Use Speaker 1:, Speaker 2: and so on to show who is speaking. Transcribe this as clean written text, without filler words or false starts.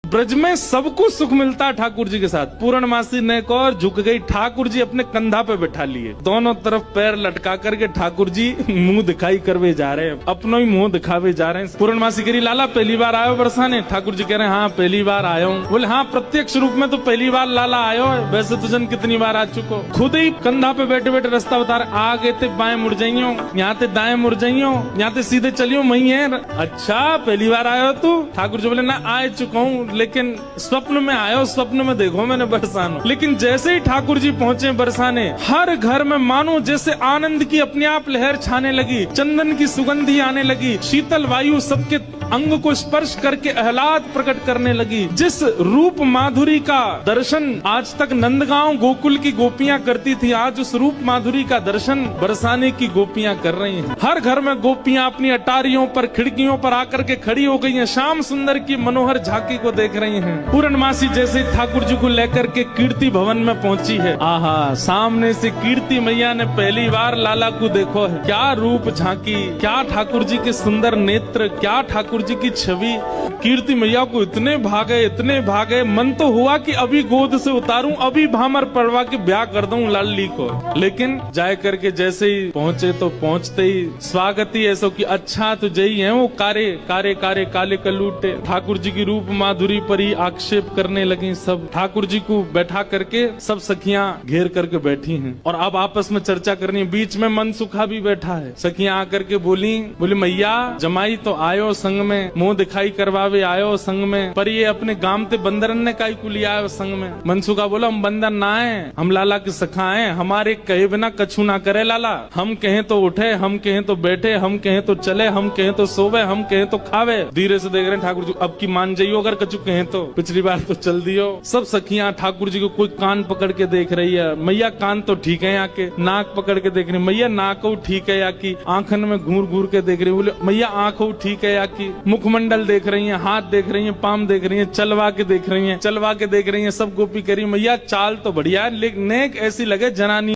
Speaker 1: ब्रज में सबको सुख मिलता है ठाकुर जी के साथ। पूर्णमासी नेक और झुक गई, ठाकुर जी अपने कंधा पे बैठा लिए, दोनों तरफ पैर लटका करके ठाकुर जी मुंह दिखाई करवे जा रहे हैं, अपना ही मुंह दिखावे जा रहे हैं। पूर्णमासी कह रही लाला पहली बार आयो बरसाने? ठाकुर जी कह रहे हैं हाँ पहली बार आयो हूँ। बोले हाँ प्रत्यक्ष रूप में तो पहली बार लाला आयो है, वैसे तो जन कितनी बार आ चुको। खुद ही कंधा पे बैठे बैठे रास्ता बता रहे, आगे ते बाएं मुड़ जाइयो, यहाँ ते दाएं मुड़ जाइयो, यहाँ ते सीधे चलियो वही है। अच्छा पहली बार आयो तू? ठाकुर जी बोले ना आ चुका हूँ, लेकिन स्वप्न में आयो, स्वप्न में देखो मैंने बरसाना। लेकिन जैसे ही ठाकुर जी पहुंचे बरसाने, हर घर में मानो जैसे आनंद की अपने आप लहर छाने लगी, चंदन की सुगंधी आने लगी, शीतल वायु सबके अंग को स्पर्श करके आह्लाद प्रकट करने लगी। जिस रूप माधुरी का दर्शन आज तक नंदगांव गोकुल की गोपियां करती थी, आज उस रूप माधुरी का दर्शन बरसाने की गोपियां कर रही हैं। हर घर में गोपियां अपनी अटारियों पर, खिड़कियों पर आकर के खड़ी हो गई हैं, श्याम सुंदर की मनोहर झांकी को देख रही हैं। पूर्णमासी जैसे ठाकुर जी को लेकर के कीर्ति भवन में पहुंची है, आहा सामने से कीर्ति मैया ने पहली बार लाला को देखो है। क्या रूप झांकी, क्या ठाकुर जी के सुंदर नेत्र, क्या ठाकुर जी की छवि। कीर्ति मैया को इतने भागे, मन तो हुआ कि अभी गोद से उतारूं, अभी भामर पड़वा के ब्याह कर दूं लाली को। लेकिन जाए करके जैसे ही पहुंचे तो पहुंचते ही स्वागत ही ऐसा कि अच्छा तो जई है वो कारे कारे कारे काले कलूटे। ठाकुर जी की रूप माधुरी पर ही आक्षेप करने लगी सब। ठाकुर जी को बैठा करके सब सखियां घेर करके बैठी हैं और अब आपस में चर्चा करनी है। बीच में मनसुखा भी बैठा है। सखियां आकर के बोली मैया जमाई तो आयो संग में, मुंह दिखाई करवावे आयो संग में, पर ये अपने गांव ते बंदरन ने काई को लिया आयो संग में। मनसुखा बोला हम बंदर ना है, हम लाला के सखा हैं, हमारे कहे बिना कछु ना करे लाला। हम कहें तो उठे, हम कहें तो बैठे, हम कहें तो चले, हम कहें तो सोवे, हम कहें तो खावे। धीरे से देख रहे हैं ठाकुर जी, अब की मान जाइयो अगर कछु कहें तो, पिछली बार तो चल दियो। सब सखियां ठाकुर जी को कोई कान पकड़ के देख रही है। मैया कान तो ठीक है यहाँ के, नाक पकड़ के देख रही, मैया नाक ठीक है या की, आंखन में घूर घूर के देख रही, बोले मैया आंखों ठीक है या की, मुखमंडल देख रही हैं, हाथ देख रही हैं, पाम देख रही हैं, चलवा के देख रही हैं, सब गोपी करी मैया चाल तो बढ़िया है, लेकिन नेक ऐसी लगे जनानी।